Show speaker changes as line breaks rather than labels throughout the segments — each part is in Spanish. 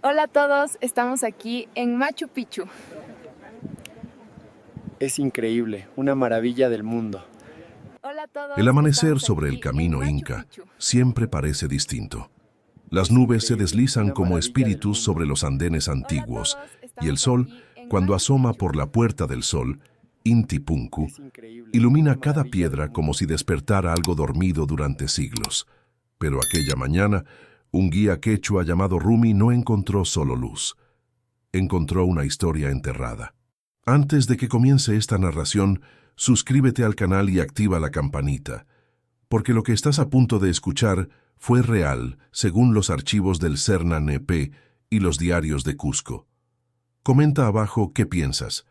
Hola a todos, estamos aquí en Machu Picchu.
Es increíble, una maravilla del mundo.
Hola a
El
todos,
amanecer
estamos
sobre el
aquí en
camino
Machu
inca
Picchu.
siempre parece distinto. Las
Es
nubes se
increíble,
deslizan
una
como
maravilla del
espíritus
mundo.
sobre los andenes
Hola a
antiguos,
todos,
y el
estamos
sol,
aquí en
cuando
Machu
asoma
Picchu.
por la puerta del sol, Inti Punku,
Es increíble, una
ilumina cada
maravilla del
piedra como
mundo.
si despertara algo dormido durante siglos. Pero aquella mañana, un guía quechua llamado Rumi no encontró solo luz. Encontró una historia enterrada. Antes de que comience esta narración, suscríbete al canal y activa la campanita, porque lo que estás a punto de escuchar fue real, según los archivos del CERNA-NP y los diarios de Cusco. Comenta abajo qué piensas: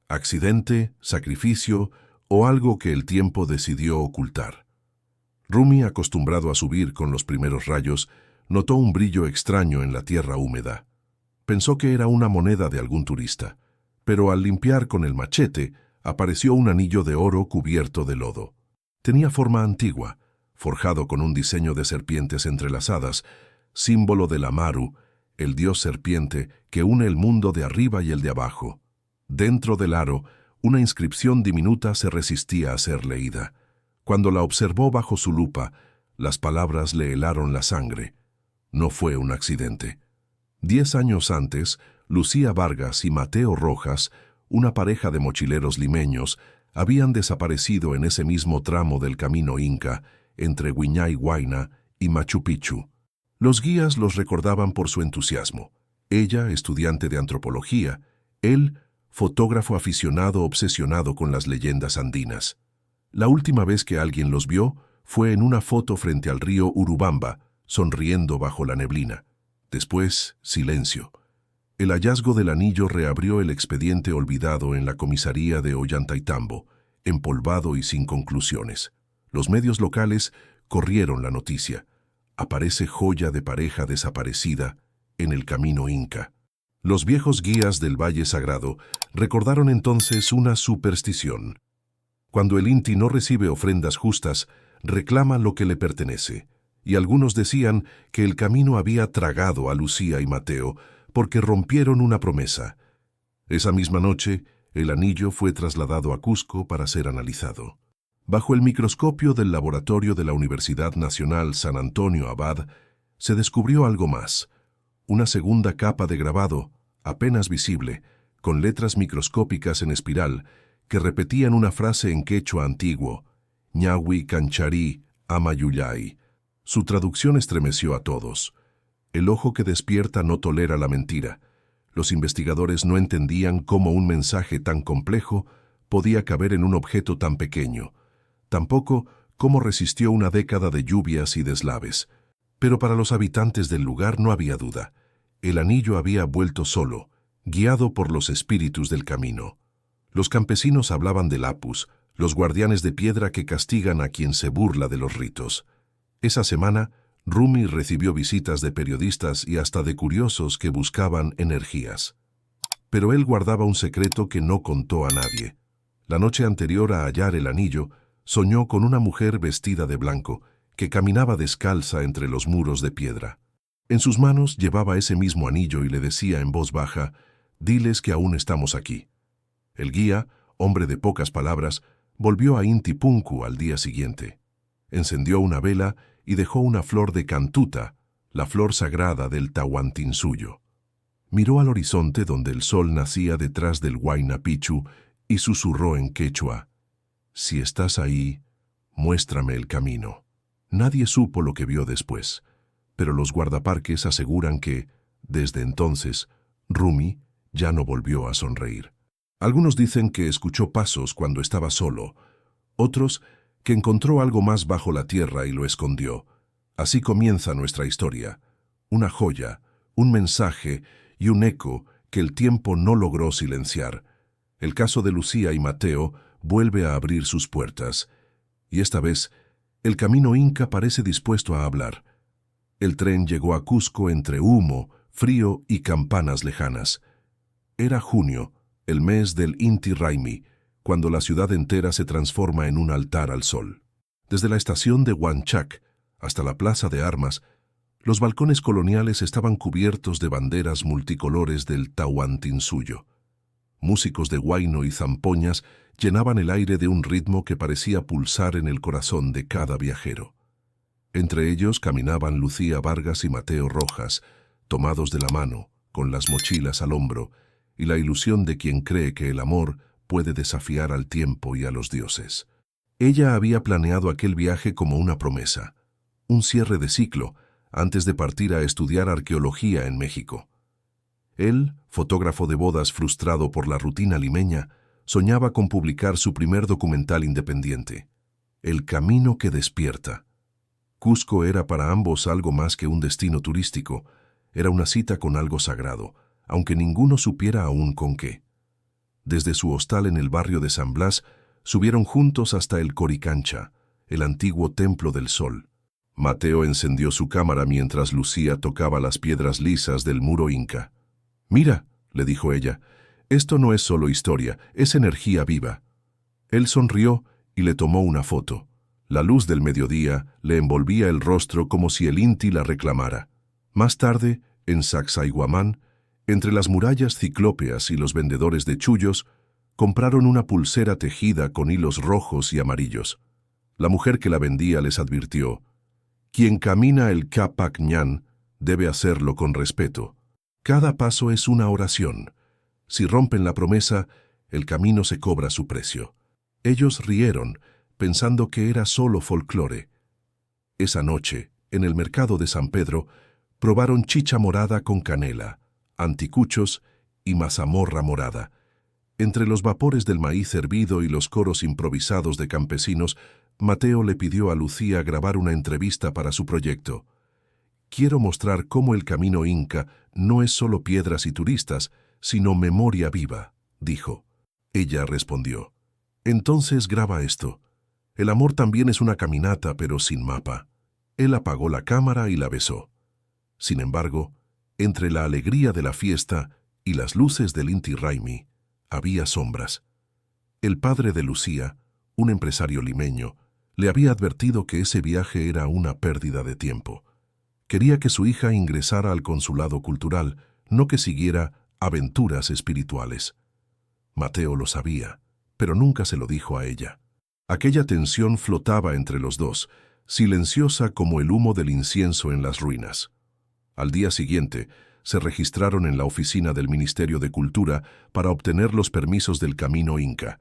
accidente, sacrificio o algo que el tiempo decidió ocultar. Rumi, acostumbrado a subir con los primeros rayos, notó un brillo extraño en la tierra húmeda. Pensó que era una moneda de algún turista, pero al limpiar con el machete, apareció un anillo de oro cubierto de lodo. Tenía forma antigua, forjado con un diseño de serpientes entrelazadas, símbolo del Amaru, el dios serpiente que une el mundo de arriba y el de abajo. Dentro del aro, una inscripción diminuta se resistía a ser leída. Cuando la observó bajo su lupa, las palabras le helaron la sangre. No fue un accidente. 10 años antes, Lucía Vargas y Mateo Rojas, una pareja de mochileros limeños, habían desaparecido en ese mismo tramo del camino inca, entre Huiñay Huayna y Machu Picchu. Los guías los recordaban por su entusiasmo. Ella, estudiante de antropología; él, fotógrafo aficionado obsesionado con las leyendas andinas. La última vez que alguien los vio fue en una foto frente al río Urubamba, sonriendo bajo la neblina. Después, silencio. El hallazgo del anillo reabrió el expediente olvidado en la comisaría de Ollantaytambo, empolvado y sin conclusiones. Los medios locales corrieron la noticia. Aparece joya de pareja desaparecida en el camino inca. Los viejos guías del Valle Sagrado recordaron entonces una superstición. Cuando el Inti no recibe ofrendas justas, reclama lo que le pertenece. Y algunos decían que el camino había tragado a Lucía y Mateo porque rompieron una promesa. Esa misma noche, el anillo fue trasladado a Cusco para ser analizado. Bajo el microscopio del laboratorio de la Universidad Nacional San Antonio Abad, se descubrió algo más: una segunda capa de grabado, apenas visible, con letras microscópicas en espiral, que repetían una frase en quechua antiguo: Ñahui Cancharí Amayuyay. Su traducción estremeció a todos. El ojo que despierta no tolera la mentira. Los investigadores no entendían cómo un mensaje tan complejo podía caber en un objeto tan pequeño. Tampoco cómo resistió una década de lluvias y deslaves. Pero para los habitantes del lugar no había duda. El anillo había vuelto solo, guiado por los espíritus del camino. Los campesinos hablaban del Apus, los guardianes de piedra que castigan a quien se burla de los ritos. Esa semana, Rumi recibió visitas de periodistas y hasta de curiosos que buscaban energías. Pero él guardaba un secreto que no contó a nadie. La noche anterior a hallar el anillo, soñó con una mujer vestida de blanco, que caminaba descalza entre los muros de piedra. En sus manos llevaba ese mismo anillo y le decía en voz baja: «Diles que aún estamos aquí». El guía, hombre de pocas palabras, volvió a Inti Punku al día siguiente. Encendió una vela y dejó una flor de cantuta, la flor sagrada del Tahuantinsuyo. Miró al horizonte donde el sol nacía detrás del Huayna Picchu y susurró en quechua: «Si estás ahí, muéstrame el camino». Nadie supo lo que vio después, pero los guardaparques aseguran que, desde entonces, Rumi ya no volvió a sonreír. Algunos dicen que escuchó pasos cuando estaba solo, otros que encontró algo más bajo la tierra y lo escondió. Así comienza nuestra historia: una joya, un mensaje y un eco que el tiempo no logró silenciar. El caso de Lucía y Mateo vuelve a abrir sus puertas, y esta vez el camino inca parece dispuesto a hablar. El tren llegó a Cusco entre humo, frío y campanas lejanas. Era junio, el mes del Inti Raymi, cuando la ciudad entera se transforma en un altar al sol. Desde la estación de Huanchac hasta la plaza de armas, Los balcones coloniales estaban cubiertos de banderas multicolores del Tahuantinsuyo. Músicos de huayno y zampoñas llenaban el aire de un ritmo que parecía pulsar en el corazón de cada viajero. Entre ellos caminaban Lucía Vargas y Mateo Rojas, tomados de la mano, con las mochilas al hombro, y la ilusión de quien cree que el amor puede desafiar al tiempo y a los dioses. Ella había planeado aquel viaje como una promesa, un cierre de ciclo, antes de partir a estudiar arqueología en México. Él, fotógrafo de bodas frustrado por la rutina limeña, soñaba con publicar su primer documental independiente, El Camino que Despierta. Cusco era para ambos algo más que un destino turístico, era una cita con algo sagrado, aunque ninguno supiera aún con qué. Desde su hostal en el barrio de San Blas, subieron juntos hasta el Coricancha, el antiguo templo del sol. Mateo encendió su cámara mientras Lucía tocaba las piedras lisas del muro inca. «Mira», le dijo ella, «esto no es solo historia, es energía viva». Él sonrió y le tomó una foto. La luz del mediodía le envolvía el rostro como si el Inti la reclamara. Más tarde, en Sacsayhuamán, entre las murallas ciclópeas y los vendedores de chullos, compraron una pulsera tejida con hilos rojos y amarillos. La mujer que la vendía les advirtió: «Quien camina el Capac Ñan debe hacerlo con respeto. Cada paso es una oración. Si rompen la promesa, el camino se cobra su precio». Ellos rieron, pensando que era solo folclore. Esa noche, en el mercado de San Pedro, probaron chicha morada con canela, anticuchos y mazamorra morada. Entre los vapores del maíz hervido y los coros improvisados de campesinos, Mateo le pidió a Lucía grabar una entrevista para su proyecto. «Quiero mostrar cómo el camino inca no es solo piedras y turistas, sino memoria viva», dijo. Ella respondió: «Entonces graba esto. El amor también es una caminata, pero sin mapa». Él apagó la cámara y la besó. Sin embargo, entre la alegría de la fiesta y las luces del Inti Raymi, había sombras. El padre de Lucía, un empresario limeño, le había advertido que ese viaje era una pérdida de tiempo. Quería que su hija ingresara al consulado cultural, no que siguiera aventuras espirituales. Mateo lo sabía, pero nunca se lo dijo a ella. Aquella tensión flotaba entre los dos, silenciosa como el humo del incienso en las ruinas. Al día siguiente, se registraron en la oficina del Ministerio de Cultura para obtener los permisos del Camino Inca.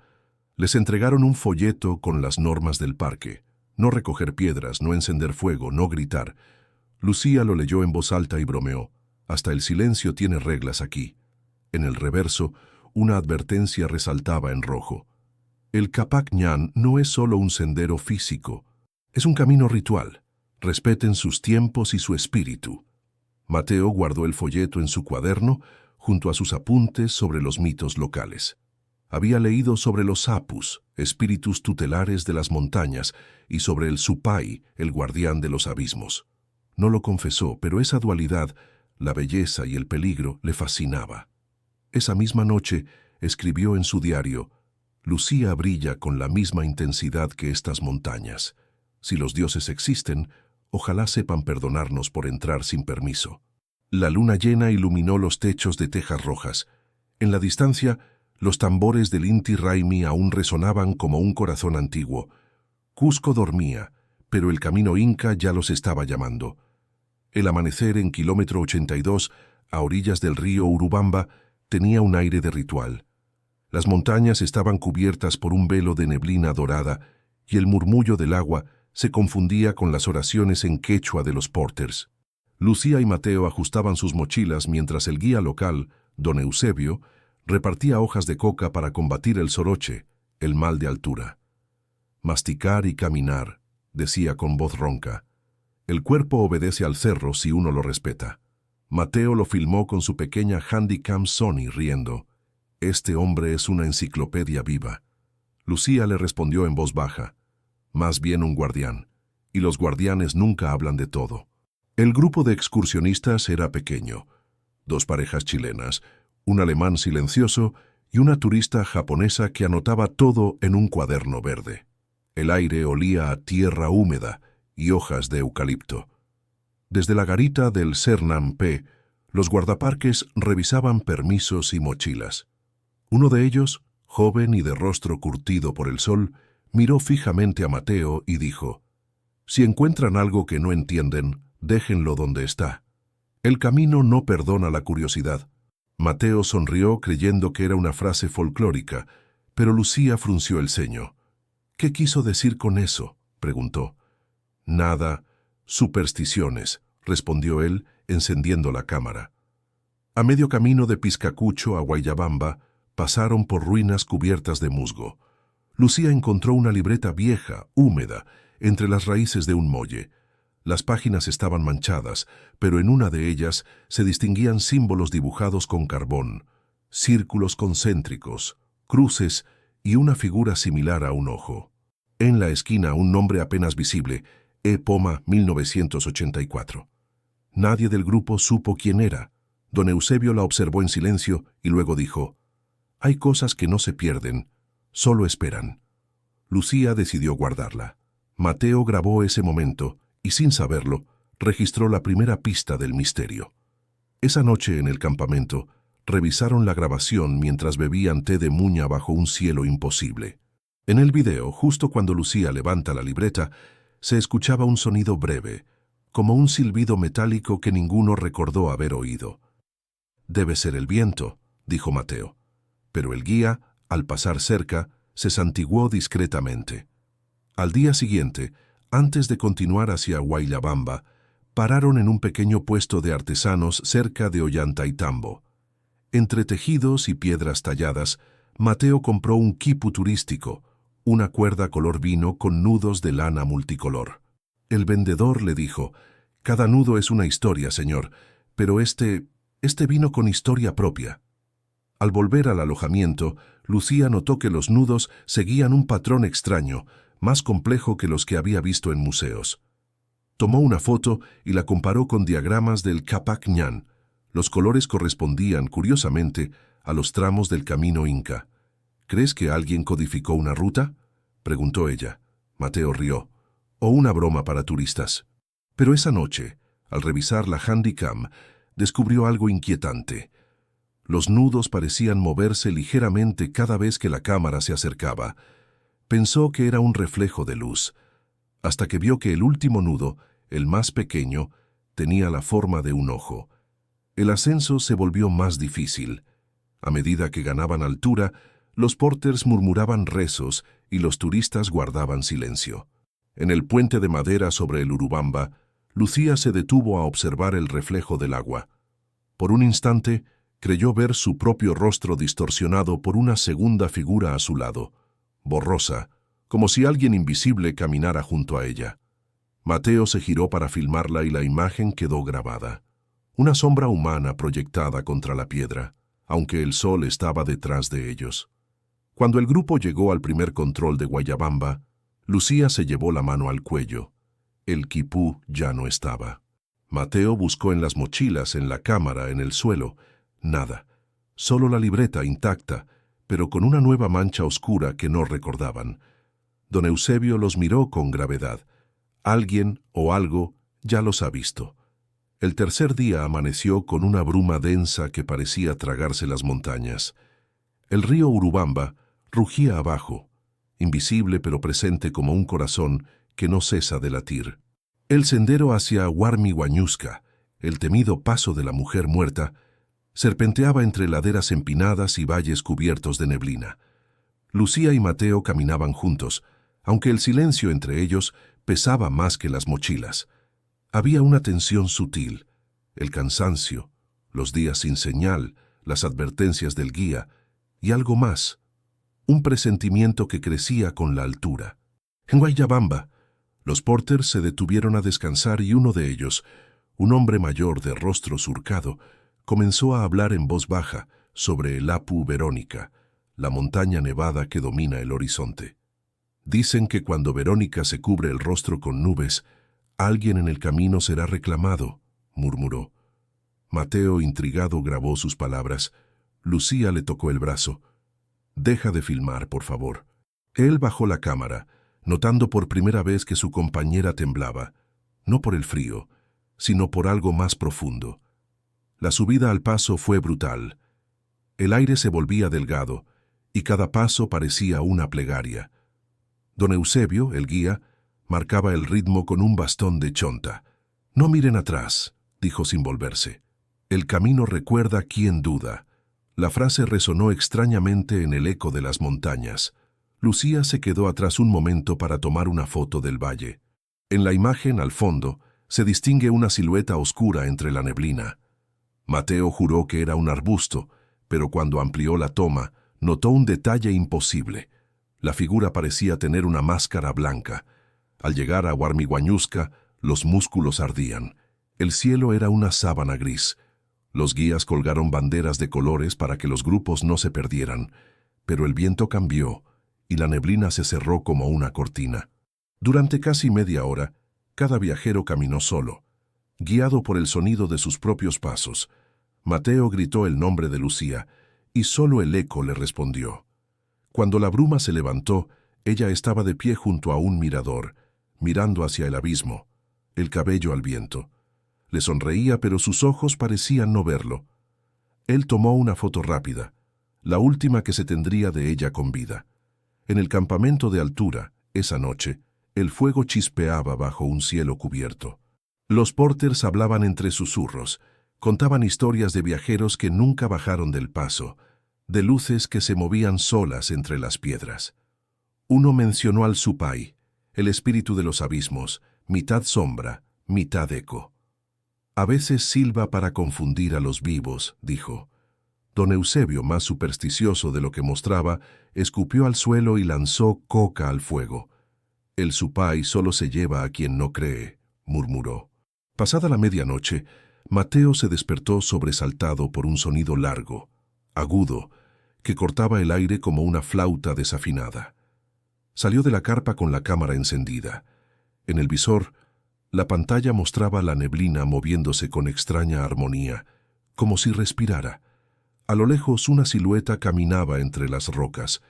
Les entregaron un folleto con las normas del parque: no recoger piedras, no encender fuego, no gritar. Lucía lo leyó en voz alta y bromeó: «Hasta el silencio tiene reglas aquí». En el reverso, una advertencia resaltaba en rojo: «El Capac Ñan no es solo un sendero físico, es un camino ritual. Respeten sus tiempos y su espíritu». Mateo guardó el folleto en su cuaderno junto a sus apuntes sobre los mitos locales. Había leído sobre los apus, espíritus tutelares de las montañas, y sobre el supay, el guardián de los abismos. No lo confesó, pero esa dualidad, la belleza y el peligro, le fascinaba. Esa misma noche escribió en su diario: «Lucía brilla con la misma intensidad que estas montañas. Si los dioses existen, ojalá sepan perdonarnos por entrar sin permiso». La luna llena iluminó los techos de tejas rojas. En la distancia, los tambores del Inti Raymi aún resonaban como un corazón antiguo. Cusco dormía, pero el camino inca ya los estaba llamando. El amanecer en kilómetro 82, a orillas del río Urubamba, tenía un aire de ritual. Las montañas estaban cubiertas por un velo de neblina dorada y el murmullo del agua se confundía con las oraciones en quechua de los porters. Lucía y Mateo ajustaban sus mochilas mientras el guía local, don Eusebio, repartía hojas de coca para combatir el soroche, el mal de altura. «Masticar y caminar», decía con voz ronca. «El cuerpo obedece al cerro si uno lo respeta». Mateo lo filmó con su pequeña Handycam Sony riendo. «Este hombre es una enciclopedia viva». Lucía le respondió en voz baja: «Más bien un guardián, y los guardianes nunca hablan de todo». El grupo de excursionistas era pequeño: 2 parejas chilenas, un alemán silencioso y una turista japonesa que anotaba todo en un cuaderno verde. El aire olía a tierra húmeda y hojas de eucalipto. Desde la garita del Cernam P, los guardaparques revisaban permisos y mochilas. Uno de ellos, joven y de rostro curtido por el sol, miró fijamente a Mateo y dijo: «Si encuentran algo que no entienden, déjenlo donde está. El camino no perdona la curiosidad». Mateo sonrió creyendo que era una frase folclórica, pero Lucía frunció el ceño. «¿Qué quiso decir con eso?», preguntó. «Nada, supersticiones», respondió él, encendiendo la cámara. A medio camino de Piscacucho a Guayabamba, pasaron por ruinas cubiertas de musgo. Lucía encontró una libreta vieja, húmeda, entre las raíces de un molle. Las páginas estaban manchadas, pero en una de ellas se distinguían símbolos dibujados con carbón, círculos concéntricos, cruces y una figura similar a un ojo. En la esquina un nombre apenas visible, E. Poma 1984. Nadie del grupo supo quién era. Don Eusebio la observó en silencio y luego dijo: «Hay cosas que no se pierden, solo esperan». Lucía decidió guardarla. Mateo grabó ese momento y, sin saberlo, registró la primera pista del misterio. Esa noche en el campamento, revisaron la grabación mientras bebían té de muña bajo un cielo imposible. En el video, justo cuando Lucía levanta la libreta, se escuchaba un sonido breve, como un silbido metálico que ninguno recordó haber oído. «Debe ser el viento», dijo Mateo. Pero el guía, al pasar cerca, se santiguó discretamente. Al día siguiente, antes de continuar hacia Guayabamba, pararon en un pequeño puesto de artesanos cerca de Ollantaytambo. Entre tejidos y piedras talladas, Mateo compró un quipu turístico, una cuerda color vino con nudos de lana multicolor. El vendedor le dijo: «Cada nudo es una historia, señor, pero este vino con historia propia». Al volver al alojamiento, Lucía notó que los nudos seguían un patrón extraño, más complejo que los que había visto en museos. Tomó una foto y la comparó con diagramas del Capac Ñan. Los colores correspondían, curiosamente, a los tramos del camino inca. «¿Crees que alguien codificó una ruta?», preguntó ella. Mateo rió. «O una broma para turistas». Pero esa noche, al revisar la Handycam, descubrió algo inquietante. Los nudos parecían moverse ligeramente cada vez que la cámara se acercaba. Pensó que era un reflejo de luz, hasta que vio que el último nudo, el más pequeño, tenía la forma de un ojo. El ascenso se volvió más difícil. A medida que ganaban altura, los porters murmuraban rezos y los turistas guardaban silencio. En el puente de madera sobre el Urubamba, Lucía se detuvo a observar el reflejo del agua. Por un instante, creyó ver su propio rostro distorsionado por una segunda figura a su lado, borrosa, como si alguien invisible caminara junto a ella. Mateo se giró para filmarla y la imagen quedó grabada. Una sombra humana proyectada contra la piedra, aunque el sol estaba detrás de ellos. Cuando el grupo llegó al primer control de Guayabamba, Lucía se llevó la mano al cuello. El quipú ya no estaba. Mateo buscó en las mochilas, en la cámara, en el suelo. Nada. Solo la libreta intacta, pero con una nueva mancha oscura que no recordaban. Don Eusebio los miró con gravedad. Alguien o algo ya los ha visto. El tercer día amaneció con una bruma densa que parecía tragarse las montañas. El río Urubamba rugía abajo, invisible pero presente como un corazón que no cesa de latir. El sendero hacia Huarmihuañusca, el temido paso de la mujer muerta, serpenteaba entre laderas empinadas y valles cubiertos de neblina. Lucía y Mateo caminaban juntos, aunque el silencio entre ellos pesaba más que las mochilas. Había una tensión sutil, el cansancio, los días sin señal, las advertencias del guía, y algo más, un presentimiento que crecía con la altura. En Guayabamba, los porters se detuvieron a descansar y uno de ellos, un hombre mayor de rostro surcado, comenzó a hablar en voz baja sobre el Apu Verónica, la montaña nevada que domina el horizonte. Dicen que cuando Verónica se cubre el rostro con nubes, alguien en el camino será reclamado, murmuró. Mateo, intrigado, grabó sus palabras. Lucía le tocó el brazo. «Deja de filmar, por favor». Él bajó la cámara, notando por primera vez que su compañera temblaba, no por el frío, sino por algo más profundo. La subida al paso fue brutal. El aire se volvía delgado, y cada paso parecía una plegaria. Don Eusebio, el guía, marcaba el ritmo con un bastón de chonta. «No miren atrás», dijo sin volverse. «El camino recuerda quien duda». La frase resonó extrañamente en el eco de las montañas. Lucía se quedó atrás un momento para tomar una foto del valle. En la imagen, al fondo, se distingue una silueta oscura entre la neblina. Mateo juró que era un arbusto, pero cuando amplió la toma, notó un detalle imposible. La figura parecía tener una máscara blanca. Al llegar a Huarmiguañuzca, los músculos ardían. El cielo era una sábana gris. Los guías colgaron banderas de colores para que los grupos no se perdieran, pero el viento cambió y la neblina se cerró como una cortina. Durante casi media hora, cada viajero caminó solo, guiado por el sonido de sus propios pasos. Mateo gritó el nombre de Lucía, y solo el eco le respondió. Cuando la bruma se levantó, ella estaba de pie junto a un mirador, mirando hacia el abismo, el cabello al viento. Le sonreía, pero sus ojos parecían no verlo. Él tomó una foto rápida, la última que se tendría de ella con vida. En el campamento de altura, esa noche, el fuego chispeaba bajo un cielo cubierto. Los porters hablaban entre susurros, contaban historias de viajeros que nunca bajaron del paso, de luces que se movían solas entre las piedras. Uno mencionó al Supai, el espíritu de los abismos, mitad sombra, mitad eco. A veces silba para confundir a los vivos, dijo. Don Eusebio, más supersticioso de lo que mostraba, escupió al suelo y lanzó coca al fuego. El Supai solo se lleva a quien no cree, murmuró. Pasada la medianoche, Mateo se despertó sobresaltado por un sonido largo, agudo, que cortaba el aire como una flauta desafinada. Salió de la carpa con la cámara encendida. En el visor, la pantalla mostraba la neblina moviéndose con extraña armonía, como si respirara. A lo lejos una silueta caminaba entre las rocas.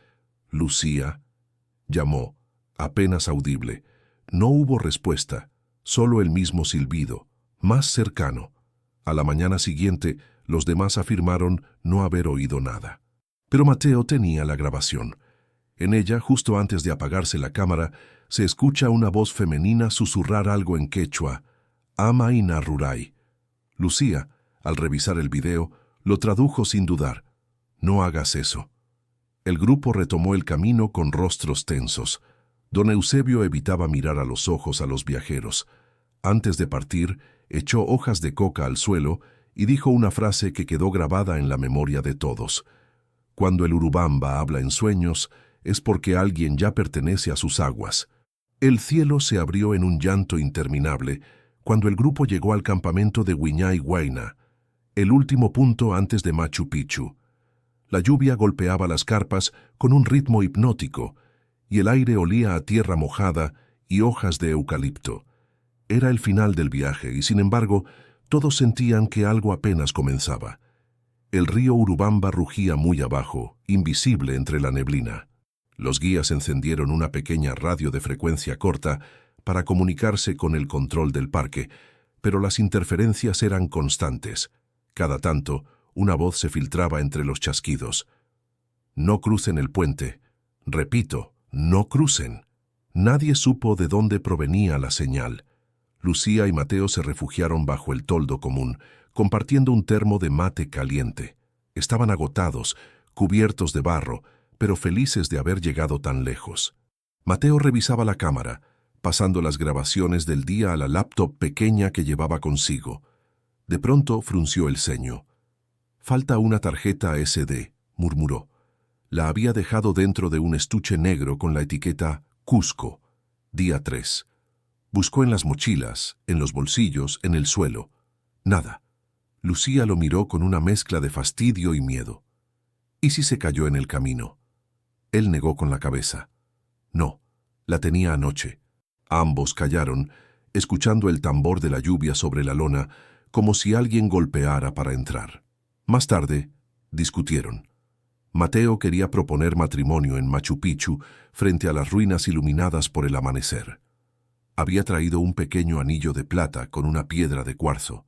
«Lucía», llamó, apenas audible. No hubo respuesta, solo el mismo silbido, más cercano. A la mañana siguiente, los demás afirmaron no haber oído nada. Pero Mateo tenía la grabación. En ella, justo antes de apagarse la cámara, se escucha una voz femenina susurrar algo en quechua, «Ama y Narruray». Lucía, al revisar el video, lo tradujo sin dudar. «No hagas eso». El grupo retomó el camino con rostros tensos. Don Eusebio evitaba mirar a los ojos a los viajeros. Antes de partir, echó hojas de coca al suelo y dijo una frase que quedó grabada en la memoria de todos. Cuando el Urubamba habla en sueños, es porque alguien ya pertenece a sus aguas. El cielo se abrió en un llanto interminable cuando el grupo llegó al campamento de Huiñay Huayna, el último punto antes de Machu Picchu. La lluvia golpeaba las carpas con un ritmo hipnótico y el aire olía a tierra mojada y hojas de eucalipto. Era el final del viaje y, sin embargo, todos sentían que algo apenas comenzaba. El río Urubamba rugía muy abajo, invisible entre la neblina. Los guías encendieron una pequeña radio de frecuencia corta para comunicarse con el control del parque, pero las interferencias eran constantes. Cada tanto, una voz se filtraba entre los chasquidos. «No crucen el puente. Repito, no crucen». Nadie supo de dónde provenía la señal. Lucía y Mateo se refugiaron bajo el toldo común, compartiendo un termo de mate caliente. Estaban agotados, cubiertos de barro, pero felices de haber llegado tan lejos. Mateo revisaba la cámara, pasando las grabaciones del día a la laptop pequeña que llevaba consigo. De pronto frunció el ceño. «Falta una tarjeta SD», murmuró. La había dejado dentro de un estuche negro con la etiqueta «Cusco, día 3». Buscó en las mochilas, en los bolsillos, en el suelo. Nada. Lucía lo miró con una mezcla de fastidio y miedo. ¿Y si se cayó en el camino? Él negó con la cabeza. No, la tenía anoche. Ambos callaron, escuchando el tambor de la lluvia sobre la lona, como si alguien golpeara para entrar. Más tarde, discutieron. Mateo quería proponer matrimonio en Machu Picchu frente a las ruinas iluminadas por el amanecer. Había traído un pequeño anillo de plata con una piedra de cuarzo.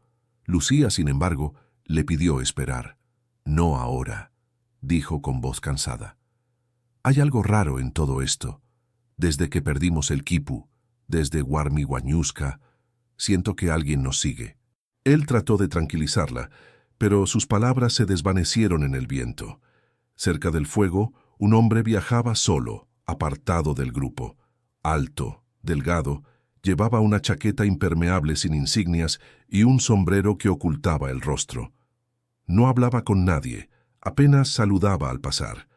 Lucía, sin embargo, le pidió esperar. «No ahora», dijo con voz cansada. «Hay algo raro en todo esto. Desde que perdimos el quipu, desde Warmiwañuska, siento que alguien nos sigue». Él trató de tranquilizarla, pero sus palabras se desvanecieron en el viento. Cerca del fuego, un hombre viajaba solo, apartado del grupo. Alto, delgado, llevaba una chaqueta impermeable sin insignias y un sombrero que ocultaba el rostro. No hablaba con nadie, apenas saludaba al pasar.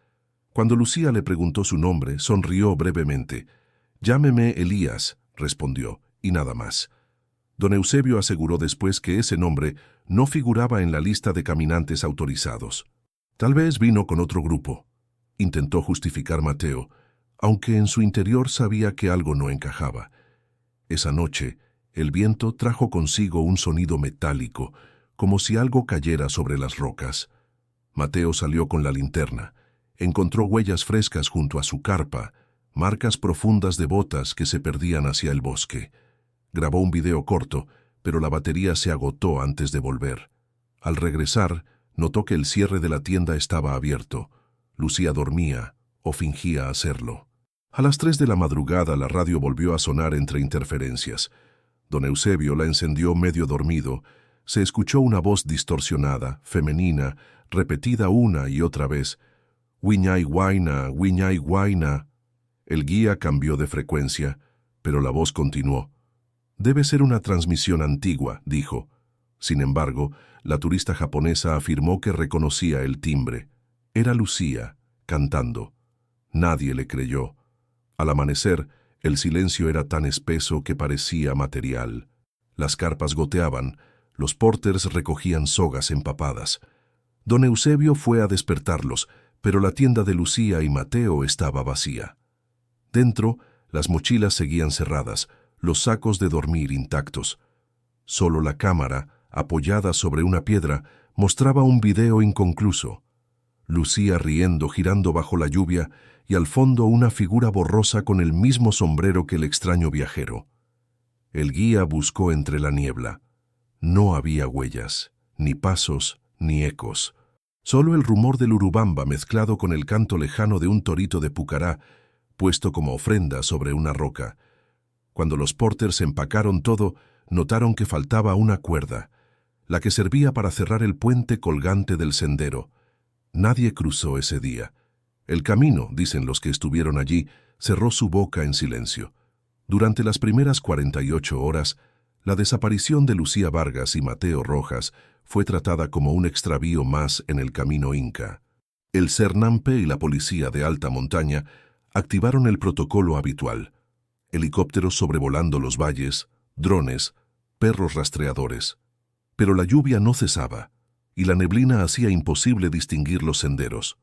Cuando Lucía le preguntó su nombre, sonrió brevemente. «Llámeme Elías», respondió, y nada más. Don Eusebio aseguró después que ese nombre no figuraba en la lista de caminantes autorizados. Tal vez vino con otro grupo, intentó justificar Mateo, aunque en su interior sabía que algo no encajaba. Esa noche, el viento trajo consigo un sonido metálico, como si algo cayera sobre las rocas. Mateo salió con la linterna. Encontró huellas frescas junto a su carpa, marcas profundas de botas que se perdían hacia el bosque. Grabó un video corto, pero la batería se agotó antes de volver. Al regresar, notó que el cierre de la tienda estaba abierto. Lucía dormía, o fingía hacerlo. A las 3 de la madrugada la radio volvió a sonar entre interferencias. Don Eusebio la encendió medio dormido. Se escuchó una voz distorsionada, femenina, repetida una y otra vez. «Wiñay Guayna, Wiñay Guayna». El guía cambió de frecuencia, pero la voz continuó. «Debe ser una transmisión antigua», dijo. Sin embargo, la turista japonesa afirmó que reconocía el timbre. Era Lucía, cantando. Nadie le creyó. Al amanecer, el silencio era tan espeso que parecía material. Las carpas goteaban, los porters recogían sogas empapadas. Don Eusebio fue a despertarlos, pero la tienda de Lucía y Mateo estaba vacía. Dentro, las mochilas seguían cerradas, los sacos de dormir intactos. Solo la cámara, apoyada sobre una piedra, mostraba un video inconcluso. Lucía riendo, girando bajo la lluvia, y al fondo una figura borrosa con el mismo sombrero que el extraño viajero. El guía buscó entre la niebla. No había huellas, ni pasos, ni ecos. Solo el rumor del Urubamba mezclado con el canto lejano de un torito de Pucará, puesto como ofrenda sobre una roca. Cuando los porters empacaron todo, notaron que faltaba una cuerda, la que servía para cerrar el puente colgante del sendero. Nadie cruzó ese día. El camino, dicen los que estuvieron allí, cerró su boca en silencio. Durante las primeras 48 horas, la desaparición de Lucía Vargas y Mateo Rojas fue tratada como un extravío más en el camino inca. El CERNAMPE y la policía de alta montaña activaron el protocolo habitual. Helicópteros sobrevolando los valles, drones, perros rastreadores. Pero la lluvia no cesaba, y la neblina hacía imposible distinguir los senderos.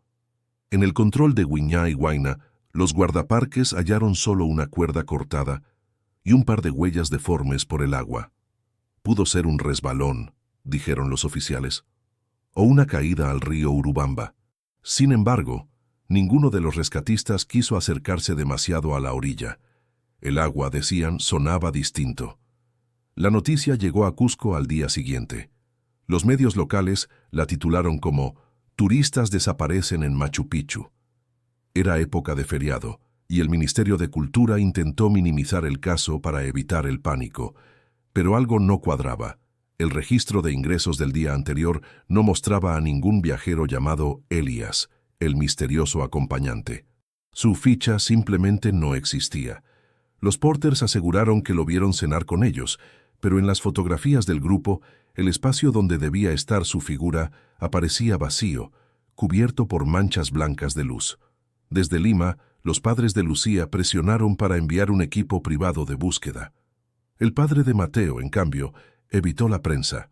En el control de Wiñay Guayna, los guardaparques hallaron solo una cuerda cortada y un par de huellas deformes por el agua. Pudo ser un resbalón, dijeron los oficiales, o una caída al río Urubamba. Sin embargo, ninguno de los rescatistas quiso acercarse demasiado a la orilla. El agua, decían, sonaba distinto. La noticia llegó a Cusco al día siguiente. Los medios locales la titularon como «Turistas desaparecen en Machu Picchu». Era época de feriado, y el Ministerio de Cultura intentó minimizar el caso para evitar el pánico. Pero algo no cuadraba. El registro de ingresos del día anterior no mostraba a ningún viajero llamado Elías, el misterioso acompañante. Su ficha simplemente no existía. Los porters aseguraron que lo vieron cenar con ellos, pero en las fotografías del grupo, el espacio donde debía estar su figura aparecía vacío, cubierto por manchas blancas de luz. Desde Lima, los padres de Lucía presionaron para enviar un equipo privado de búsqueda. El padre de Mateo, en cambio, evitó la prensa.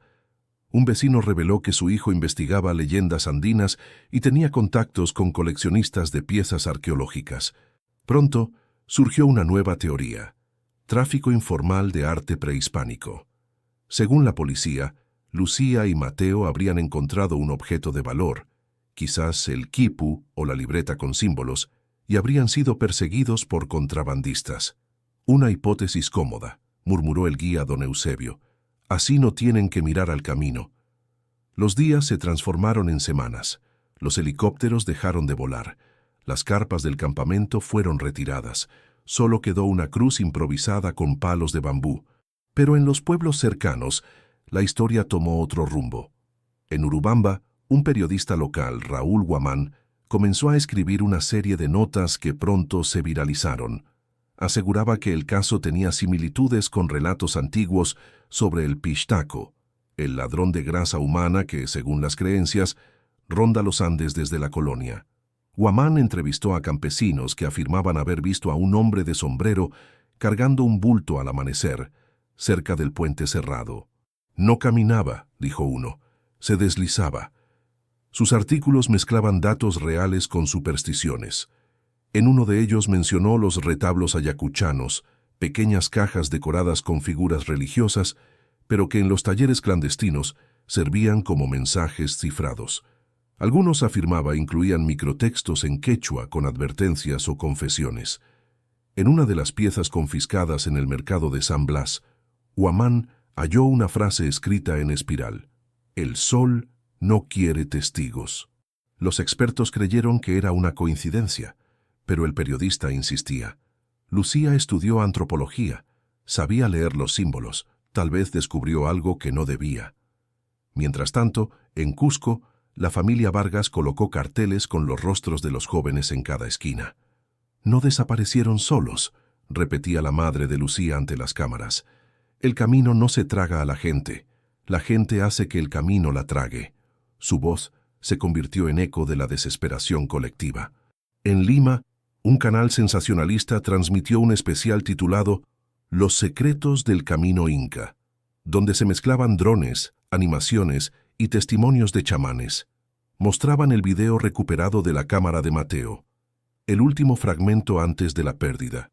Un vecino reveló que su hijo investigaba leyendas andinas y tenía contactos con coleccionistas de piezas arqueológicas. Pronto, surgió una nueva teoría: tráfico informal de arte prehispánico. Según la policía, Lucía y Mateo habrían encontrado un objeto de valor, quizás el quipu o la libreta con símbolos, y habrían sido perseguidos por contrabandistas. Una hipótesis cómoda, murmuró el guía don Eusebio. Así no tienen que mirar al camino. Los días se transformaron en semanas. Los helicópteros dejaron de volar. Las carpas del campamento fueron retiradas. Solo quedó una cruz improvisada con palos de bambú. Pero en los pueblos cercanos, la historia tomó otro rumbo. En Urubamba, un periodista local, Raúl Guamán, comenzó a escribir una serie de notas que pronto se viralizaron. Aseguraba que el caso tenía similitudes con relatos antiguos sobre el Pixtaco, el ladrón de grasa humana que, según las creencias, ronda los Andes desde la colonia. Guamán entrevistó a campesinos que afirmaban haber visto a un hombre de sombrero cargando un bulto al amanecer, cerca del puente cerrado. No caminaba, dijo uno, se deslizaba. Sus artículos mezclaban datos reales con supersticiones. En uno de ellos mencionó los retablos ayacuchanos, pequeñas cajas decoradas con figuras religiosas, pero que en los talleres clandestinos servían como mensajes cifrados. Algunos, afirmaba, incluían microtextos en quechua con advertencias o confesiones. En una de las piezas confiscadas en el mercado de San Blas, Guamán halló una frase escrita en espiral: «El sol no quiere testigos». Los expertos creyeron que era una coincidencia, pero el periodista insistía. Lucía estudió antropología, sabía leer los símbolos, tal vez descubrió algo que no debía. Mientras tanto, en Cusco, la familia Vargas colocó carteles con los rostros de los jóvenes en cada esquina. «No desaparecieron solos», repetía la madre de Lucía ante las cámaras. «El camino no se traga a la gente hace que el camino la trague». Su voz se convirtió en eco de la desesperación colectiva. En Lima, un canal sensacionalista transmitió un especial titulado «Los secretos del camino inca», donde se mezclaban drones, animaciones y testimonios de chamanes. Mostraban el video recuperado de la cámara de Mateo, el último fragmento antes de la pérdida.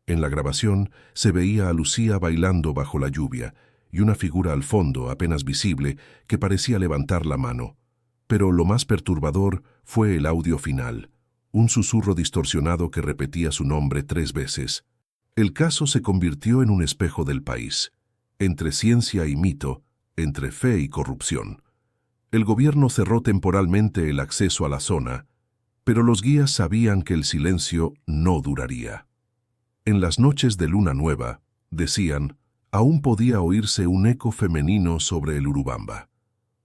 En la grabación se veía a Lucía bailando bajo la lluvia y una figura al fondo, apenas visible, que parecía levantar la mano. Pero lo más perturbador fue el audio final, un susurro distorsionado que repetía su nombre 3 veces. El caso se convirtió en un espejo del país, entre ciencia y mito, entre fe y corrupción. El gobierno cerró temporalmente el acceso a la zona, pero los guías sabían que el silencio no duraría. En las noches de luna nueva, decían, aún podía oírse un eco femenino sobre el Urubamba.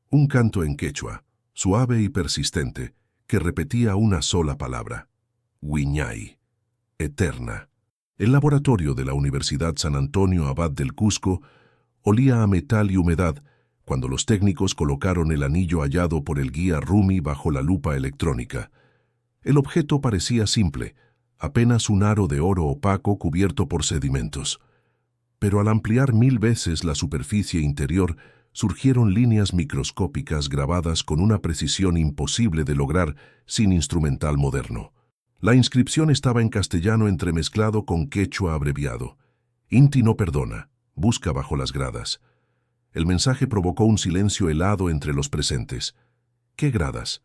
Un canto en quechua, suave y persistente, que repetía una sola palabra: Huiñay, eterna. El laboratorio de la Universidad San Antonio Abad del Cusco olía a metal y humedad cuando los técnicos colocaron el anillo hallado por el guía Rumi bajo la lupa electrónica. El objeto parecía simple, apenas un aro de oro opaco cubierto por sedimentos. Pero al ampliar 1000 veces la superficie interior, surgieron líneas microscópicas grabadas con una precisión imposible de lograr sin instrumental moderno. La inscripción estaba en castellano entremezclado con quechua abreviado. Inti no perdona, busca bajo las gradas. El mensaje provocó un silencio helado entre los presentes. ¿Qué gradas?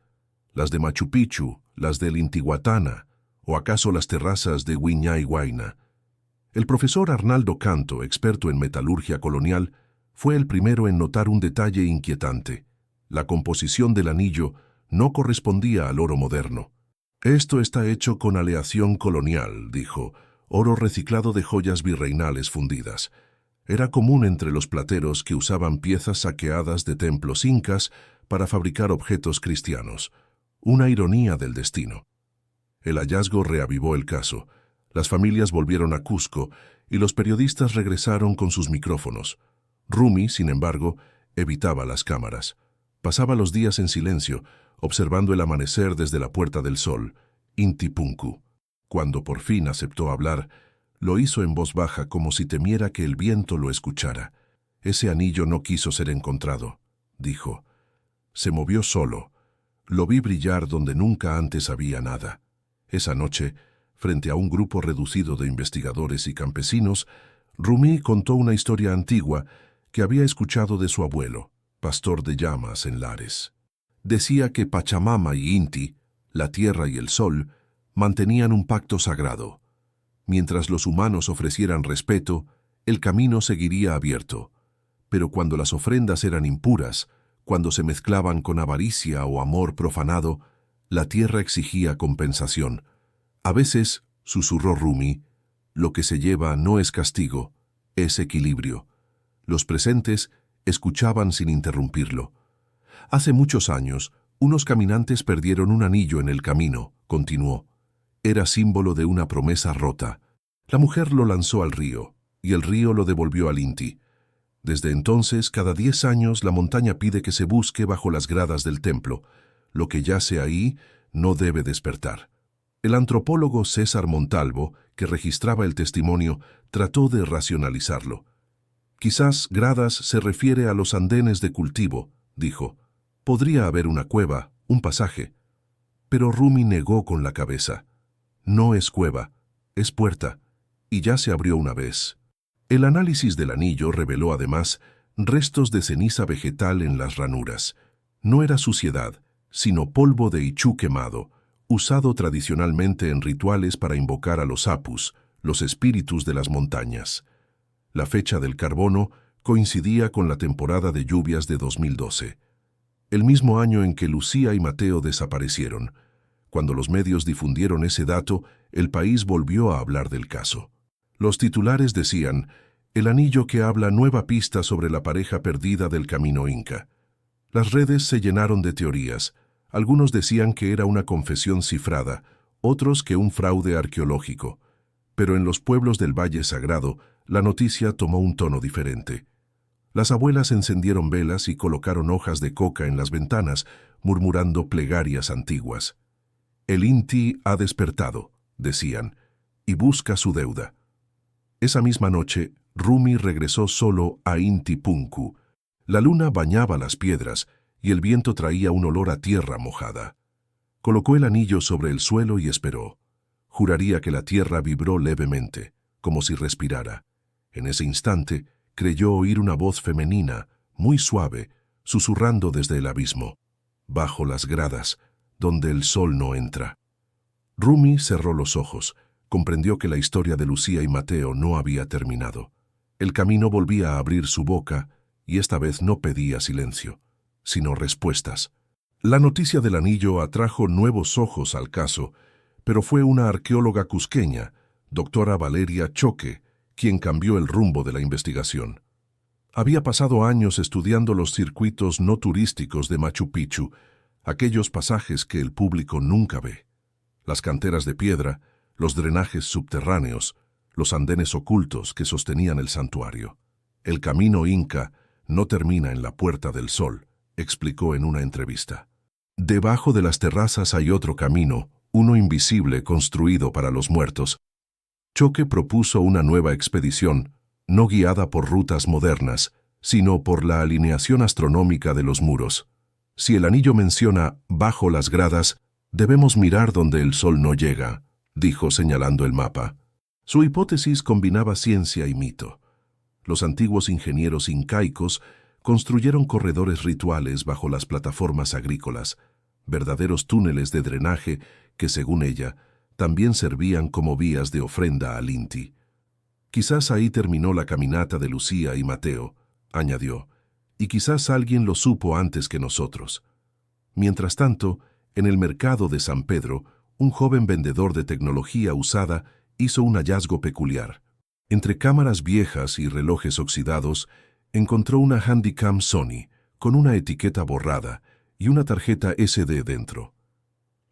¿Las de Machu Picchu, las del Intihuatana, o acaso las terrazas de Huiñay Huayna? El profesor Arnaldo Canto, experto en metalurgia colonial, fue el primero en notar un detalle inquietante. La composición del anillo no correspondía al oro moderno. «Esto está hecho con aleación colonial», dijo, «oro reciclado de joyas virreinales fundidas». Era común entre los plateros que usaban piezas saqueadas de templos incas para fabricar objetos cristianos. Una ironía del destino. El hallazgo reavivó el caso. Las familias volvieron a Cusco y los periodistas regresaron con sus micrófonos. Rumi, sin embargo, evitaba las cámaras. Pasaba los días en silencio, observando el amanecer desde la Puerta del Sol, Inti Punku. Cuando por fin aceptó hablar, lo hizo en voz baja como si temiera que el viento lo escuchara. «Ese anillo no quiso ser encontrado», dijo. «Se movió solo. Lo vi brillar donde nunca antes había nada». Esa noche, frente a un grupo reducido de investigadores y campesinos, Rumi contó una historia antigua que había escuchado de su abuelo, pastor de llamas en Lares. Decía que Pachamama y Inti, la tierra y el sol, mantenían un pacto sagrado. Mientras los humanos ofrecieran respeto, el camino seguiría abierto. Pero cuando las ofrendas eran impuras, cuando se mezclaban con avaricia o amor profanado, la tierra exigía compensación. A veces, susurró Rumi, lo que se lleva no es castigo, es equilibrio. Los presentes escuchaban sin interrumpirlo. Hace muchos años, unos caminantes perdieron un anillo en el camino, continuó. Era símbolo de una promesa rota. La mujer lo lanzó al río, y el río lo devolvió al Inti. Desde entonces, cada 10 años, la montaña pide que se busque bajo las gradas del templo. Lo que yace ahí no debe despertar. El antropólogo César Montalvo, que registraba el testimonio, trató de racionalizarlo. Quizás gradas se refiere a los andenes de cultivo, dijo. Podría haber una cueva, un pasaje. Pero Rumi negó con la cabeza. No es cueva, es puerta, y ya se abrió una vez. El análisis del anillo reveló además restos de ceniza vegetal en las ranuras. No era suciedad, sino polvo de ichú quemado, usado tradicionalmente en rituales para invocar a los apus, los espíritus de las montañas. La fecha del carbono coincidía con la temporada de lluvias de 2012, el mismo año en que Lucía y Mateo desaparecieron. Cuando los medios difundieron ese dato, el país volvió a hablar del caso. Los titulares decían, el anillo que habla nueva pista sobre la pareja perdida del camino inca. Las redes se llenaron de teorías. Algunos decían que era una confesión cifrada, otros que un fraude arqueológico. Pero en los pueblos del Valle Sagrado, la noticia tomó un tono diferente. Las abuelas encendieron velas y colocaron hojas de coca en las ventanas, murmurando plegarias antiguas. El Inti ha despertado, decían, y busca su deuda. Esa misma noche, Rumi regresó solo a Inti Punku. La luna bañaba las piedras y el viento traía un olor a tierra mojada. Colocó el anillo sobre el suelo y esperó. Juraría que la tierra vibró levemente, como si respirara. En ese instante, creyó oír una voz femenina, muy suave, susurrando desde el abismo. Bajo las gradas, donde el sol no entra. Rumi cerró los ojos. Comprendió que la historia de Lucía y Mateo no había terminado. El camino volvía a abrir su boca, y esta vez no pedía silencio, sino respuestas. La noticia del anillo atrajo nuevos ojos al caso, pero fue una arqueóloga cusqueña, doctora Valeria Choque, quien cambió el rumbo de la investigación. Había pasado años estudiando los circuitos no turísticos de Machu Picchu, aquellos pasajes que el público nunca ve. Las canteras de piedra, los drenajes subterráneos, los andenes ocultos que sostenían el santuario. El camino inca no termina en la Puerta del Sol, explicó en una entrevista. Debajo de las terrazas hay otro camino, uno invisible construido para los muertos. Choque propuso una nueva expedición, no guiada por rutas modernas, sino por la alineación astronómica de los muros. Si el anillo menciona bajo las gradas, debemos mirar donde el sol no llega, dijo señalando el mapa. Su hipótesis combinaba ciencia y mito. Los antiguos ingenieros incaicos construyeron corredores rituales bajo las plataformas agrícolas, verdaderos túneles de drenaje que, según ella, también servían como vías de ofrenda al Inti. Quizás ahí terminó la caminata de Lucía y Mateo, añadió, y quizás alguien lo supo antes que nosotros. Mientras tanto, en el mercado de San Pedro, un joven vendedor de tecnología usada hizo un hallazgo peculiar. Entre cámaras viejas y relojes oxidados, encontró una Handycam Sony, con una etiqueta borrada y una tarjeta SD dentro.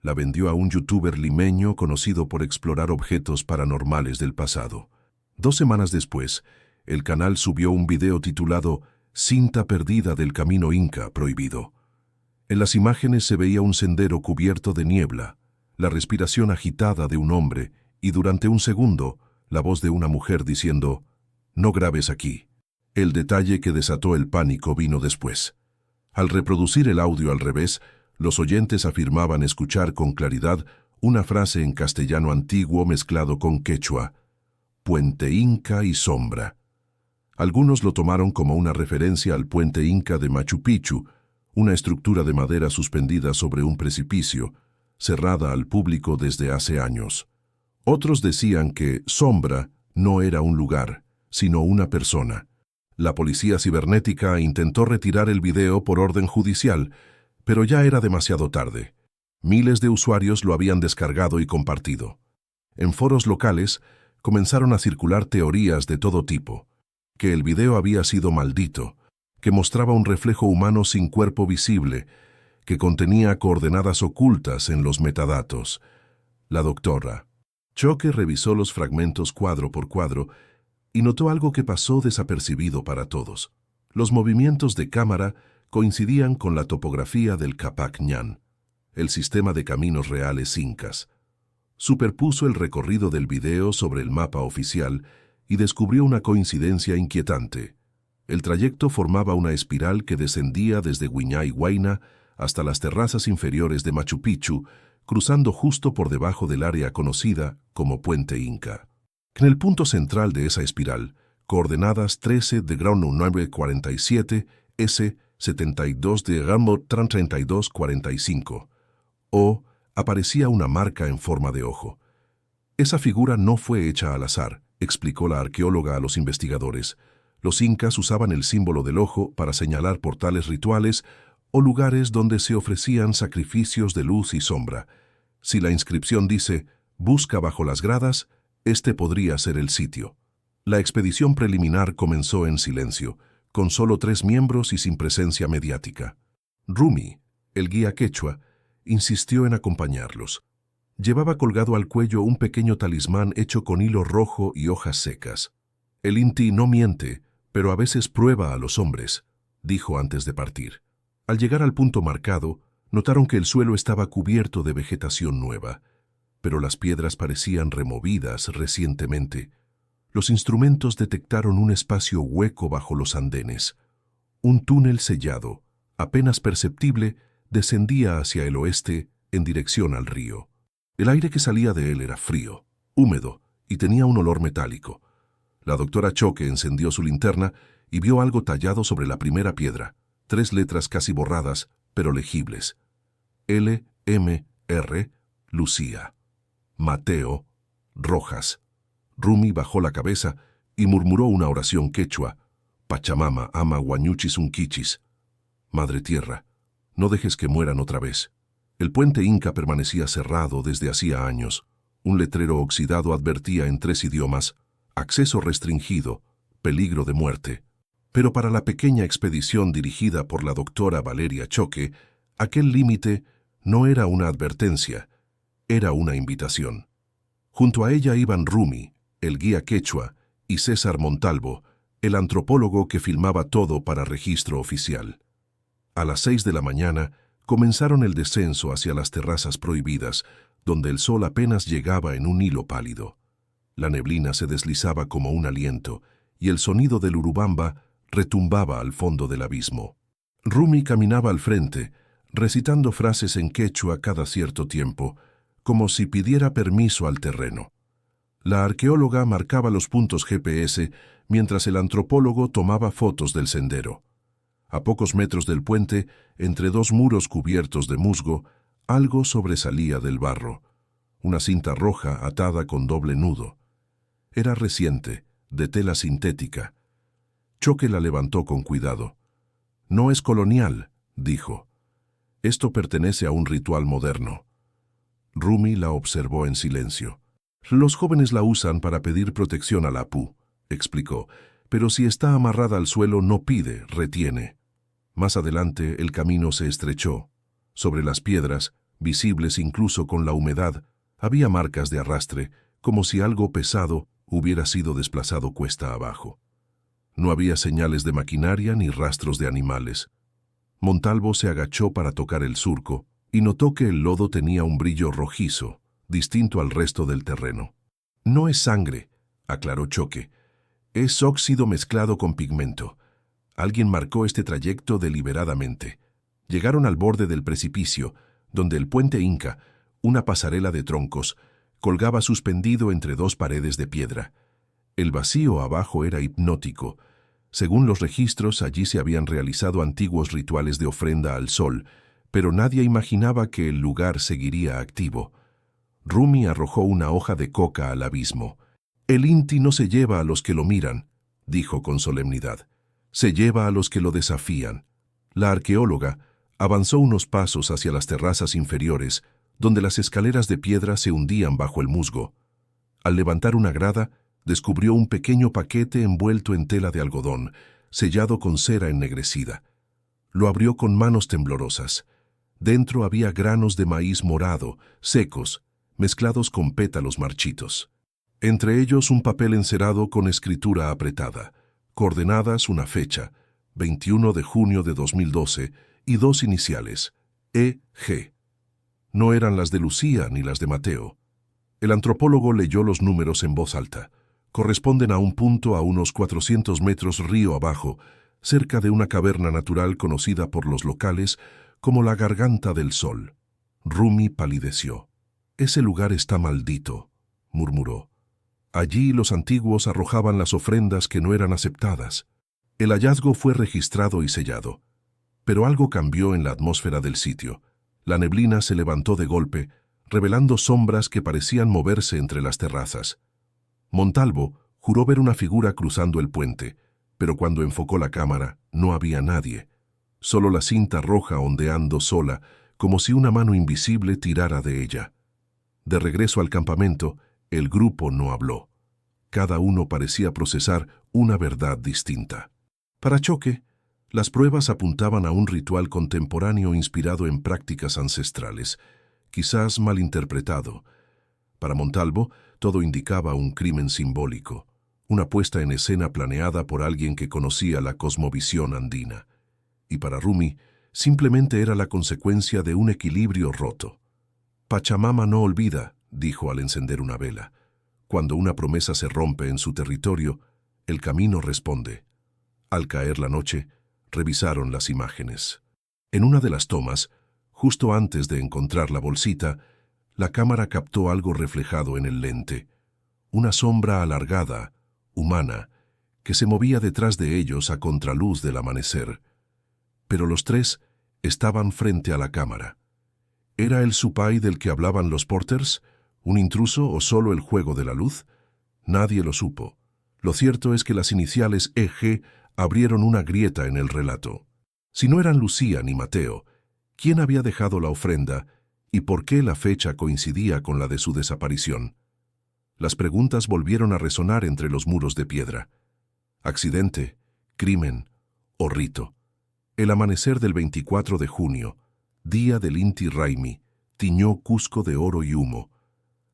La vendió a un youtuber limeño conocido por explorar objetos paranormales del pasado. 2 semanas después, el canal subió un video titulado Cinta perdida del camino inca prohibido. En las imágenes se veía un sendero cubierto de niebla, la respiración agitada de un hombre y durante un segundo, la voz de una mujer diciendo, «No grabes aquí». El detalle que desató el pánico vino después. Al reproducir el audio al revés, los oyentes afirmaban escuchar con claridad una frase en castellano antiguo mezclado con quechua, «Puente Inca y sombra». Algunos lo tomaron como una referencia al puente Inca de Machu Picchu, una estructura de madera suspendida sobre un precipicio, cerrada al público desde hace años. Otros decían que Sombra no era un lugar, sino una persona. La policía cibernética intentó retirar el video por orden judicial, pero ya era demasiado tarde. Miles de usuarios lo habían descargado y compartido. En foros locales comenzaron a circular teorías de todo tipo, que el video había sido maldito, que mostraba un reflejo humano sin cuerpo visible, que contenía coordenadas ocultas en los metadatos. La doctora Choque revisó los fragmentos cuadro por cuadro y notó algo que pasó desapercibido para todos. Los movimientos de cámara coincidían con la topografía del Capac Ñan, el sistema de caminos reales incas. Superpuso el recorrido del video sobre el mapa oficial y descubrió una coincidencia inquietante. El trayecto formaba una espiral que descendía desde Huiñay Huayna hasta las terrazas inferiores de Machu Picchu, cruzando justo por debajo del área conocida como Puente Inca. En el punto central de esa espiral, coordenadas 13 de grado 947, S 72 de grado 3245, O, aparecía una marca en forma de ojo. Esa figura no fue hecha al azar, explicó la arqueóloga a los investigadores. Los incas usaban el símbolo del ojo para señalar portales rituales o lugares donde se ofrecían sacrificios de luz y sombra. Si la inscripción dice «Busca bajo las gradas», este podría ser el sitio. La expedición preliminar comenzó en silencio, con solo 3 miembros y sin presencia mediática. Rumi, el guía quechua, insistió en acompañarlos. Llevaba colgado al cuello un pequeño talismán hecho con hilo rojo y hojas secas. «El Inti no miente, pero a veces prueba a los hombres», dijo antes de partir. Al llegar al punto marcado, notaron que el suelo estaba cubierto de vegetación nueva, pero las piedras parecían removidas recientemente. Los instrumentos detectaron un espacio hueco bajo los andenes. Un túnel sellado, apenas perceptible, descendía hacia el oeste en dirección al río. El aire que salía de él era frío, húmedo y tenía un olor metálico. La doctora Choque encendió su linterna y vio algo tallado sobre la primera piedra, 3 letras casi borradas, pero legibles. L.M.R. Lucía. Mateo Rojas. Rumi bajó la cabeza y murmuró una oración quechua. Pachamama ama guañuchis unquichis. Madre Tierra, no dejes que mueran otra vez. El puente Inca permanecía cerrado desde hacía años. Un letrero oxidado advertía en 3 idiomas: acceso restringido, peligro de muerte. Pero para la pequeña expedición dirigida por la doctora Valeria Choque, aquel límite no era una advertencia, era una invitación. Junto a ella iban Rumi, el guía quechua, y César Montalvo, el antropólogo que filmaba todo para registro oficial. A las 6 de la mañana comenzaron el descenso hacia las terrazas prohibidas, donde el sol apenas llegaba en un hilo pálido. La neblina se deslizaba como un aliento, y el sonido del Urubamba retumbaba al fondo del abismo. Rumi caminaba al frente, recitando frases en quechua cada cierto tiempo, como si pidiera permiso al terreno. La arqueóloga marcaba los puntos GPS mientras el antropólogo tomaba fotos del sendero. A pocos metros del puente, entre 2 muros cubiertos de musgo, algo sobresalía del barro. Una cinta roja atada con doble nudo. Era reciente, de tela sintética. Choque la levantó con cuidado. «No es colonial», dijo. «Esto pertenece a un ritual moderno». Rumi la observó en silencio. «Los jóvenes la usan para pedir protección al Apu», explicó, «pero si está amarrada al suelo no pide, retiene». Más adelante el camino se estrechó. Sobre las piedras, visibles incluso con la humedad, había marcas de arrastre, como si algo pesado hubiera sido desplazado cuesta abajo. No había señales de maquinaria ni rastros de animales. Montalvo se agachó para tocar el surco y notó que el lodo tenía un brillo rojizo, distinto al resto del terreno. «No es sangre», aclaró Choque. «Es óxido mezclado con pigmento. Alguien marcó este trayecto deliberadamente». Llegaron al borde del precipicio, donde el puente Inca, una pasarela de troncos, colgaba suspendido entre 2 paredes de piedra. El vacío abajo era hipnótico. Según los registros, allí se habían realizado antiguos rituales de ofrenda al sol, pero nadie imaginaba que el lugar seguiría activo. Rumi arrojó una hoja de coca al abismo. «El Inti no se lleva a los que lo miran», dijo con solemnidad. «Se lleva a los que lo desafían». La arqueóloga avanzó unos pasos hacia las terrazas inferiores, donde las escaleras de piedra se hundían bajo el musgo. Al levantar una grada, descubrió un pequeño paquete envuelto en tela de algodón, sellado con cera ennegrecida. Lo abrió con manos temblorosas. Dentro había granos de maíz morado, secos, mezclados con pétalos marchitos. Entre ellos un papel encerado con escritura apretada, coordenadas, una fecha, 21 de junio de 2012, y dos iniciales, E.G. No eran las de Lucía ni las de Mateo. El antropólogo leyó los números en voz alta. Corresponden a un punto a unos 400 metros río abajo, cerca de una caverna natural conocida por los locales como la Garganta del Sol. Rumi palideció. «Ese lugar está maldito», murmuró. «Allí los antiguos arrojaban las ofrendas que no eran aceptadas». El hallazgo fue registrado y sellado. Pero algo cambió en la atmósfera del sitio. La neblina se levantó de golpe, revelando sombras que parecían moverse entre las terrazas. Montalvo juró ver una figura cruzando el puente, pero cuando enfocó la cámara no había nadie. Solo la cinta roja ondeando sola, como si una mano invisible tirara de ella. De regreso al campamento, el grupo no habló. Cada uno parecía procesar una verdad distinta. Para Choque, las pruebas apuntaban a un ritual contemporáneo inspirado en prácticas ancestrales, quizás malinterpretado. Para Montalvo, todo indicaba un crimen simbólico, una puesta en escena planeada por alguien que conocía la cosmovisión andina. Y para Rumi, simplemente era la consecuencia de un equilibrio roto. «Pachamama no olvida», dijo al encender una vela. «Cuando una promesa se rompe en su territorio, el camino responde». Al caer la noche, revisaron las imágenes. En una de las tomas, justo antes de encontrar la bolsita, la cámara captó algo reflejado en el lente. Una sombra alargada, humana, que se movía detrás de ellos a contraluz del amanecer. Pero los tres estaban frente a la cámara. ¿Era el Supai del que hablaban los Porters, un intruso o solo el juego de la luz? Nadie lo supo. Lo cierto es que las iniciales E.G. abrieron una grieta en el relato. Si no eran Lucía ni Mateo, ¿quién había dejado la ofrenda y por qué la fecha coincidía con la de su desaparición? Las preguntas volvieron a resonar entre los muros de piedra. ¿Accidente, crimen o rito? El amanecer del 24 de junio, día del Inti Raymi, tiñó Cusco de oro y humo.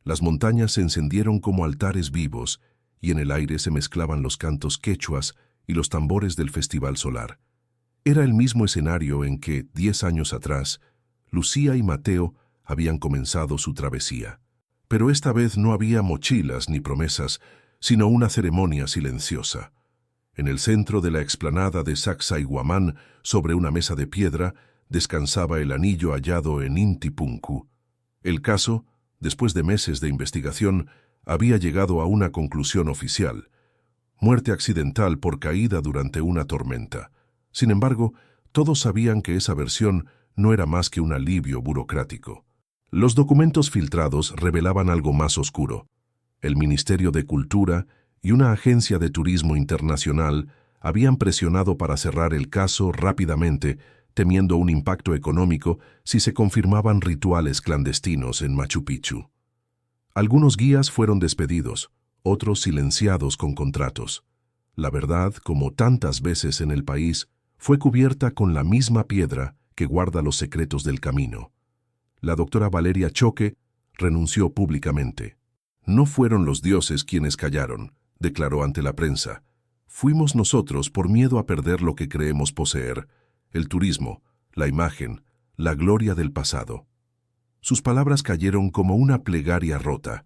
Las montañas se encendieron como altares vivos y en el aire se mezclaban los cantos quechuas y los tambores del Festival Solar. Era el mismo escenario en que, 10 años atrás, Lucía y Mateo habían comenzado su travesía. Pero esta vez no había mochilas ni promesas, sino una ceremonia silenciosa. En el centro de la explanada de Sacsayhuamán, sobre una mesa de piedra, descansaba el anillo hallado en Inti Punku. El caso, después de meses de investigación, había llegado a una conclusión oficial: muerte accidental por caída durante una tormenta. Sin embargo, todos sabían que esa versión no era más que un alivio burocrático. Los documentos filtrados revelaban algo más oscuro. El Ministerio de Cultura y una agencia de turismo internacional habían presionado para cerrar el caso rápidamente, temiendo un impacto económico si se confirmaban rituales clandestinos en Machu Picchu. Algunos guías fueron despedidos, otros silenciados con contratos. La verdad, como tantas veces en el país, fue cubierta con la misma piedra que guarda los secretos del camino. La doctora Valeria Choque renunció públicamente. «No fueron los dioses quienes callaron», declaró ante la prensa. «Fuimos nosotros por miedo a perder lo que creemos poseer, el turismo, la imagen, la gloria del pasado». Sus palabras cayeron como una plegaria rota.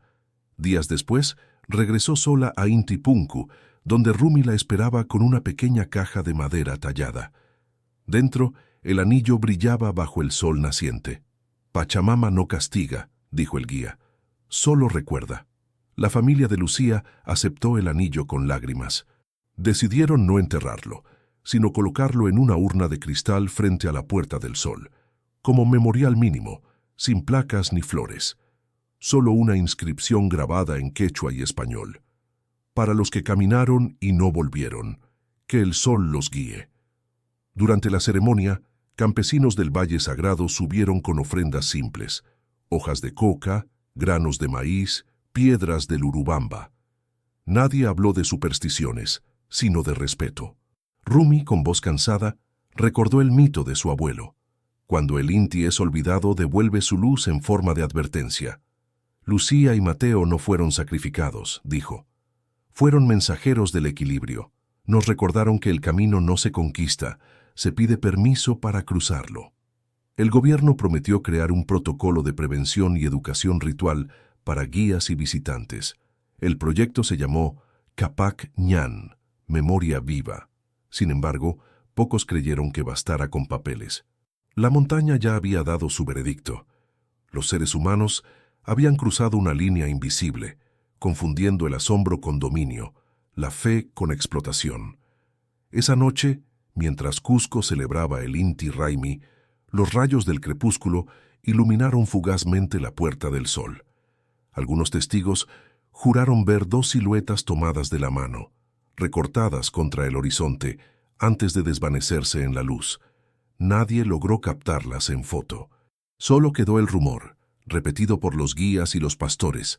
Días después, regresó sola a Inti Punku, donde Rumi la esperaba con una pequeña caja de madera tallada. Dentro, el anillo brillaba bajo el sol naciente. «Pachamama no castiga», dijo el guía. «Solo recuerda». La familia de Lucía aceptó el anillo con lágrimas. Decidieron no enterrarlo, sino colocarlo en una urna de cristal frente a la Puerta del Sol, como memorial mínimo, sin placas ni flores. solo una inscripción grabada en quechua y español. Para los que caminaron y no volvieron, que el sol los guíe. Durante la ceremonia, campesinos del Valle Sagrado subieron con ofrendas simples, hojas de coca, granos de maíz, piedras del Urubamba. Nadie habló de supersticiones, sino de respeto. Rumi, con voz cansada, recordó el mito de su abuelo. Cuando el Inti es olvidado, devuelve su luz en forma de advertencia. Lucía y Mateo no fueron sacrificados, dijo. Fueron mensajeros del equilibrio. Nos recordaron que el camino no se conquista, se pide permiso para cruzarlo. El gobierno prometió crear un protocolo de prevención y educación ritual para guías y visitantes. El proyecto se llamó Capac Ñan, Memoria Viva. Sin embargo, pocos creyeron que bastara con papeles. La montaña ya había dado su veredicto. Los seres humanos habían cruzado una línea invisible, confundiendo el asombro con dominio, la fe con explotación. Esa noche, mientras Cusco celebraba el Inti Raymi, los rayos del crepúsculo iluminaron fugazmente la Puerta del Sol. Algunos testigos juraron ver dos siluetas tomadas de la mano, recortadas contra el horizonte antes de desvanecerse en la luz. Nadie logró captarlas en foto. Solo quedó el rumor, repetido por los guías y los pastores.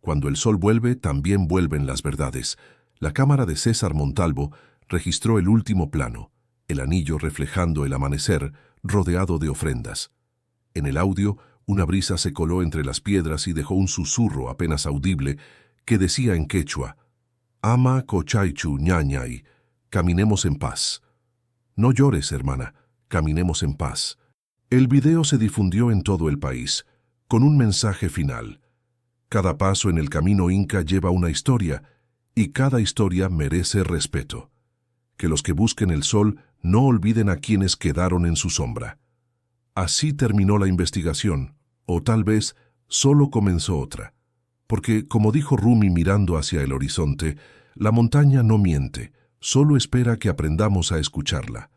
Cuando el sol vuelve, también vuelven las verdades. La cámara de César Montalvo registró el último plano, el anillo reflejando el amanecer, rodeado de ofrendas. En el audio, una brisa se coló entre las piedras y dejó un susurro apenas audible que decía en quechua: Ama cochaichu ñañay, caminemos en paz. No llores, hermana, caminemos en paz. El video se difundió en todo el país, con un mensaje final. Cada paso en el camino inca lleva una historia, y cada historia merece respeto. Que los que busquen el sol no olviden a quienes quedaron en su sombra. Así terminó la investigación, o tal vez solo comenzó otra. Porque, como dijo Rumi mirando hacia el horizonte, la montaña no miente, solo espera que aprendamos a escucharla.